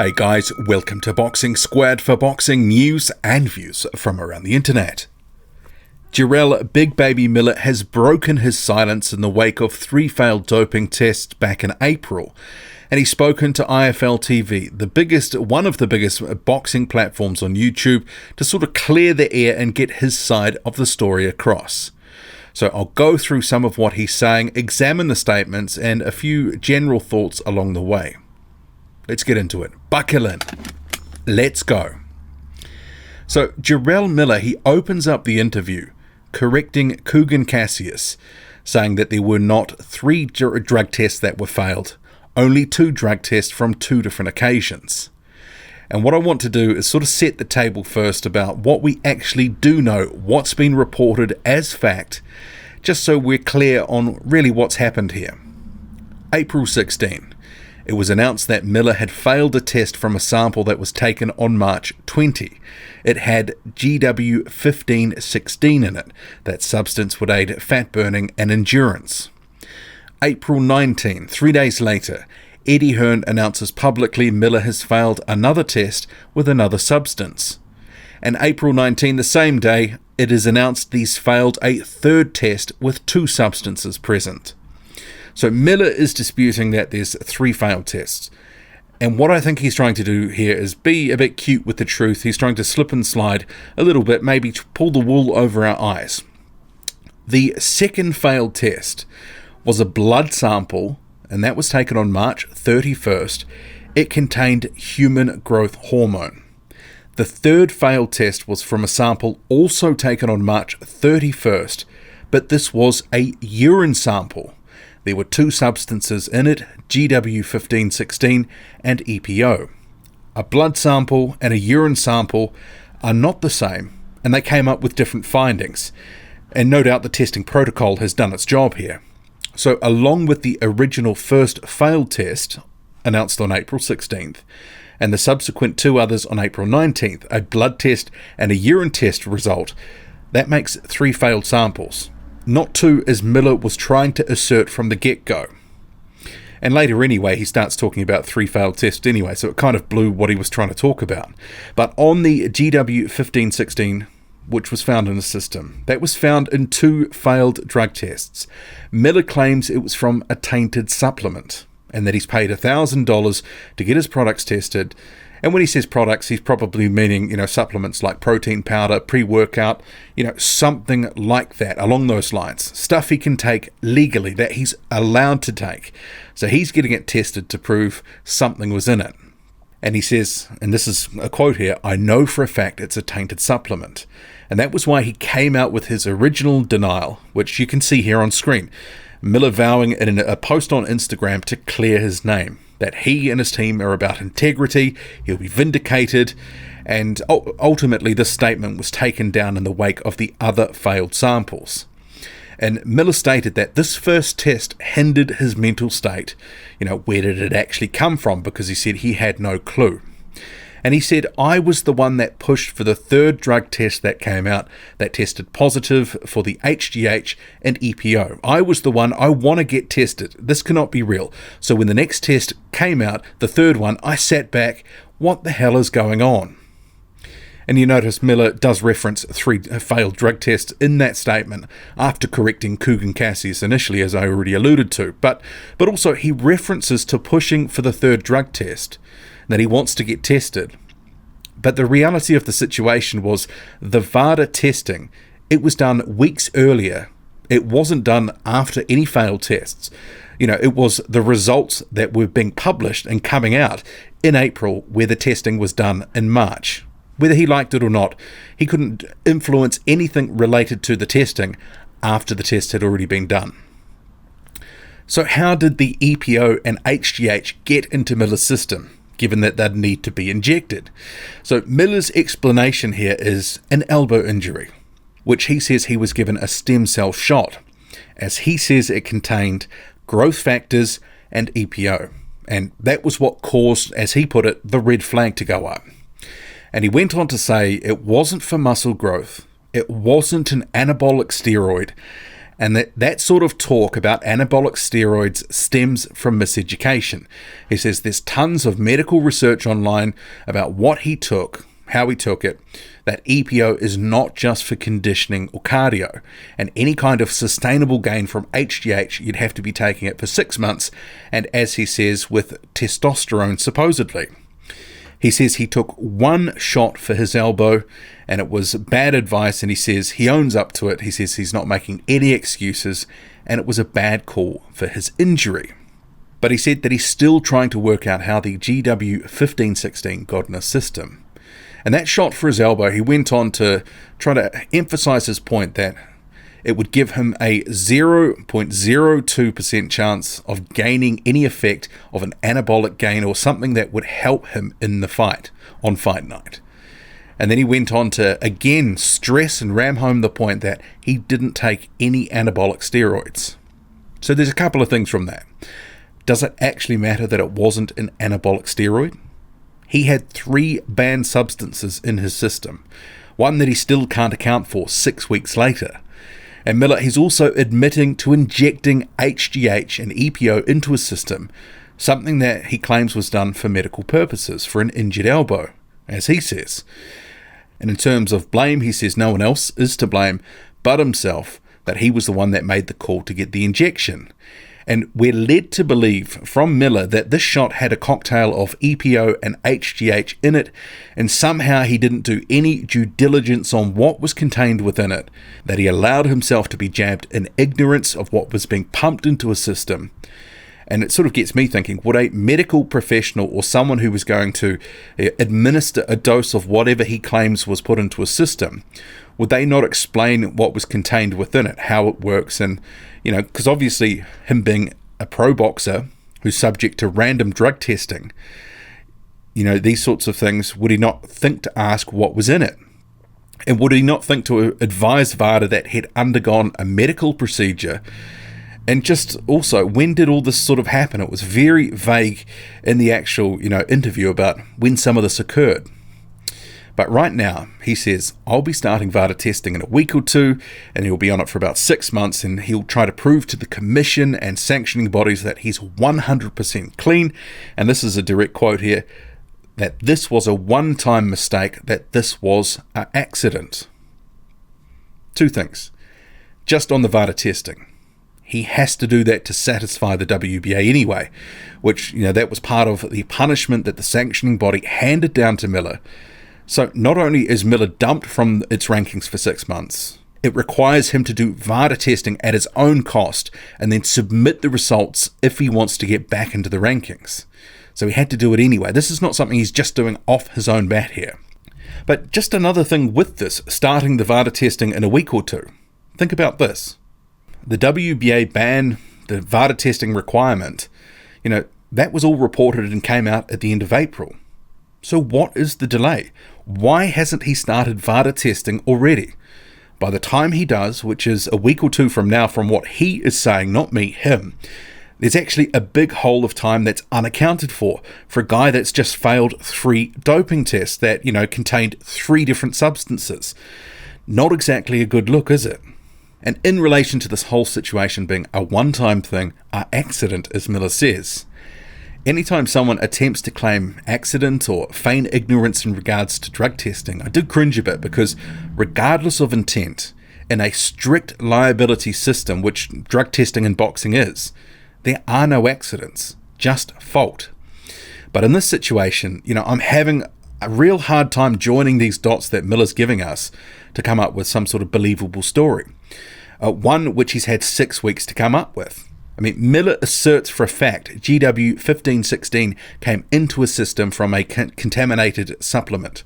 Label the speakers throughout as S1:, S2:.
S1: Hey guys, welcome to Boxing Squad for boxing news and views from around the internet. Jarrell Big Baby Miller has broken his silence in the wake of 3 failed doping tests back in April, and he's spoken to IFL TV, one of the biggest boxing platforms on YouTube, to sort of clear the air and get his side of the story across. So I'll go through some of what he's saying, examine the statements, and a few general thoughts along the way. Let's get into it. Buckle in. Let's go. So Jarrell Miller, he opens up the interview correcting Kugan Cassius, saying that there were not 3 drug tests that were failed, only 2 drug tests from 2 different occasions. And what I want to do is sort of set the table first about what we actually do know, what's been reported as fact, just so we're clear on really what's happened here. April 16. It was announced that Miller had failed a test from a sample that was taken on March 20. It had GW1516 in it. That substance would aid fat burning and endurance. April 19, 3 days later, Eddie Hearn announces publicly Miller has failed another test with another substance. And April 19, the same day, it is announced he's failed a 3rd test with 2 substances present. So Miller is disputing that there's 3 failed tests. And what I think he's trying to do here is be a bit cute with the truth. He's trying to slip and slide a little bit, maybe to pull the wool over our eyes. The 2nd failed test was a blood sample, and that was taken on March 31st. It contained human growth hormone. The 3rd failed test was from a sample also taken on March 31st, but this was a urine sample. There were 2 substances in it, GW1516 and EPO. A blood sample and a urine sample are not the same, and they came up with different findings. And no doubt the testing protocol has done its job here. So along with the original first failed test, announced on April 16th, and the subsequent 2 others on April 19th, a blood test and a urine test result, that makes 3 failed samples. Not 2 as Miller was trying to assert from the get-go. And later anyway, he starts talking about 3 failed tests anyway, so it kind of blew what he was trying to talk about. But on the GW1516, which was found in the system, that was found in 2 failed drug tests. Miller claims it was from a tainted supplement, and that he's paid $1,000 to get his products tested. And when he says products, he's probably meaning, supplements like protein powder, pre-workout, something like that, along those lines. Stuff he can take legally, that he's allowed to take. So he's getting it tested to prove something was in it. And he says, and this is a quote here, "I know for a fact it's a tainted supplement." And that was why he came out with his original denial, which you can see here on screen. Miller vowing in a post on Instagram to clear his name, that he and his team are about integrity, he'll be vindicated, and ultimately this statement was taken down in the wake of the other failed samples. And Miller stated that this first test hindered his mental state. Where did it actually come from? Because he said he had no clue. And he said, "I was the one that pushed for the 3rd drug test that came out that tested positive for the HGH and EPO. I was the one, I want to get tested. This cannot be real." So when the next test came out, the 3rd one, I sat back, what the hell is going on? And you notice Miller does reference 3 failed drug tests in that statement after correcting Kugan Cassius initially, as I already alluded to. But also he references to pushing for the 3rd drug test, that he wants to get tested. But the reality of the situation was the VADA testing, it was done weeks earlier. It wasn't done after any failed tests. It was the results that were being published and coming out in April, where the testing was done in March. Whether he liked it or not, he couldn't influence anything related to the testing after the test had already been done. So how did the EPO and HGH get into Miller's system, given that they'd need to be injected? So Miller's explanation here is an elbow injury, which he says he was given a stem cell shot, as he says it contained growth factors and EPO. And that was what caused, as he put it, the red flag to go up. And he went on to say it wasn't for muscle growth, it wasn't an anabolic steroid, And that sort of talk about anabolic steroids stems from miseducation. He says there's tons of medical research online about what he took, how he took it, that EPO is not just for conditioning or cardio, and any kind of sustainable gain from HGH, you'd have to be taking it for 6 months, and as he says, with testosterone supposedly. He says he took 1 shot for his elbow and it was bad advice, and he says he owns up to it. He says he's not making any excuses and it was a bad call for his injury. But he said that he's still trying to work out how the GW1516 got in his system. And that shot for his elbow, he went on to try to emphasize his point that it would give him a 0.02% chance of gaining any effect of an anabolic gain or something that would help him in the fight on fight night. And then he went on to again stress and ram home the point that he didn't take any anabolic steroids. So there's a couple of things from that. Does it actually matter that it wasn't an anabolic steroid? He had 3 banned substances in his system, one that he still can't account for 6 weeks later. And Miller, he's also admitting to injecting HGH and EPO into his system, something that he claims was done for medical purposes, for an injured elbow, as he says. And in terms of blame, he says no one else is to blame but himself, that he was the one that made the call to get the injection. And we're led to believe from Miller that this shot had a cocktail of EPO and HGH in it, and somehow he didn't do any due diligence on what was contained within it, that he allowed himself to be jabbed in ignorance of what was being pumped into his system. And it sort of gets me thinking, would a medical professional or someone who was going to administer a dose of whatever he claims was put into a system, would they not explain what was contained within it, how it works? And, you know, because obviously him being a pro boxer who's subject to random drug testing, you know, these sorts of things, would he not think to ask what was in it? And would he not think to advise VADA that he'd undergone a medical procedure? And just also, when did all this sort of happen? It was very vague in the actual, interview about when some of this occurred. But right now, he says, I'll be starting VADA testing in a week or 2, and he'll be on it for about 6 months, and he'll try to prove to the commission and sanctioning bodies that he's 100% clean. And this is a direct quote here, that this was a one-time mistake, that this was an accident. 2 things. Just on the VADA testing. He has to do that to satisfy the WBA anyway, which, that was part of the punishment that the sanctioning body handed down to Miller. So not only is Miller dumped from its rankings for 6 months, it requires him to do VADA testing at his own cost and then submit the results if he wants to get back into the rankings. So he had to do it anyway. This is not something he's just doing off his own bat here. But just another thing with this, starting the VADA testing in a week or 2. Think about this. The WBA ban, the VADA testing requirement, that was all reported and came out at the end of April. So what is the delay? Why hasn't he started VADA testing already? By the time he does, which is a week or 2 from now, from what he is saying, not me, him, there's actually a big hole of time that's unaccounted for a guy that's just failed 3 doping tests that, contained 3 different substances. Not exactly a good look, is it? And in relation to this whole situation being a one-time thing, an accident, as Miller says, anytime someone attempts to claim accident or feign ignorance in regards to drug testing, I do cringe a bit, because regardless of intent, in a strict liability system, which drug testing in boxing is, there are no accidents, just fault. But in this situation, I'm having a real hard time joining these dots that Miller's giving us to come up with some sort of believable story. One which he's had 6 weeks to come up with. Miller asserts for a fact GW1516 came into his system from a contaminated supplement,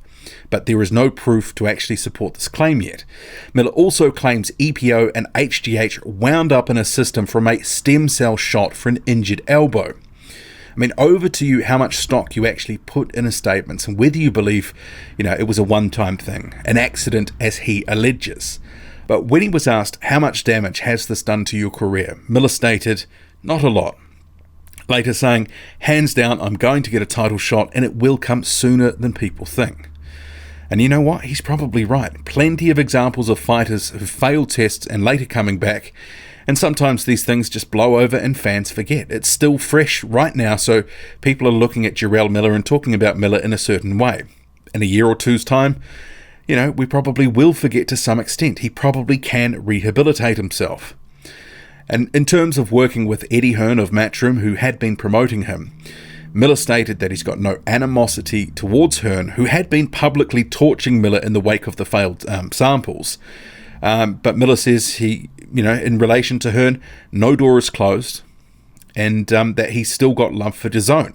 S1: but there is no proof to actually support this claim yet. Miller also claims EPO and HGH wound up in his system from a stem cell shot for an injured elbow. Over to you how much stock you actually put in his statements and whether you believe, it was a one-time thing, an accident as he alleges. But when he was asked how much damage has this done to your career, Miller stated, not a lot. Later saying, hands down, I'm going to get a title shot and it will come sooner than people think. And you know what? He's probably right. Plenty of examples of fighters who failed tests and later coming back. And sometimes these things just blow over and fans forget. It's still fresh right now, so people are looking at Jarrell Miller and talking about Miller in a certain way. In a year or two's time, we probably will forget to some extent. He probably can rehabilitate himself. And in terms of working with Eddie Hearn of Matchroom, who had been promoting him, Miller stated that he's got no animosity towards Hearn, who had been publicly torching Miller in the wake of the failed samples. But Miller says he, in relation to Hearn, no door is closed, and that he's still got love for DAZN.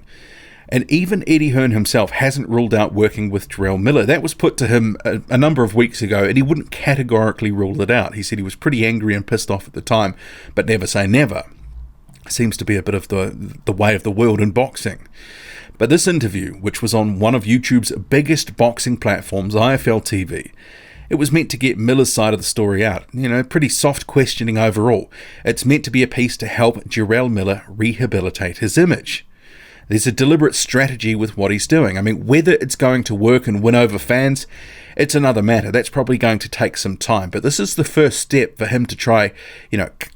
S1: And even Eddie Hearn himself hasn't ruled out working with Jarrell Miller. That was put to him a number of weeks ago, and he wouldn't categorically rule it out. He said he was pretty angry and pissed off at the time, but never say never. Seems to be a bit of the way of the world in boxing. But this interview, which was on one of YouTube's biggest boxing platforms, IFL TV, it was meant to get Miller's side of the story out. Pretty soft questioning overall. It's meant to be a piece to help Jarrell Miller rehabilitate his image. There's a deliberate strategy with what he's doing. Whether it's going to work and win over fans, it's another matter. That's probably going to take some time. But this is the first step for him to try,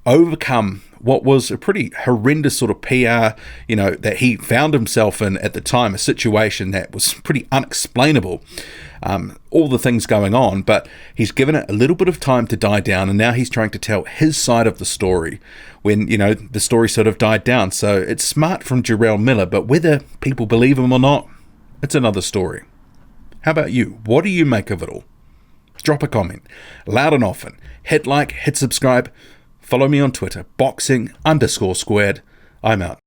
S1: overcome what was a pretty horrendous sort of PR, that he found himself in at the time, a situation that was pretty unexplainable. All the things going on, but he's given it a little bit of time to die down, and now he's trying to tell his side of the story when, the story sort of died down. So it's smart from Jarrell Miller, but whether people believe him or not, it's another story. How about you? What do you make of it all? Drop a comment, loud and often. Hit like, hit subscribe. Follow me on Twitter, boxing_squared. I'm out.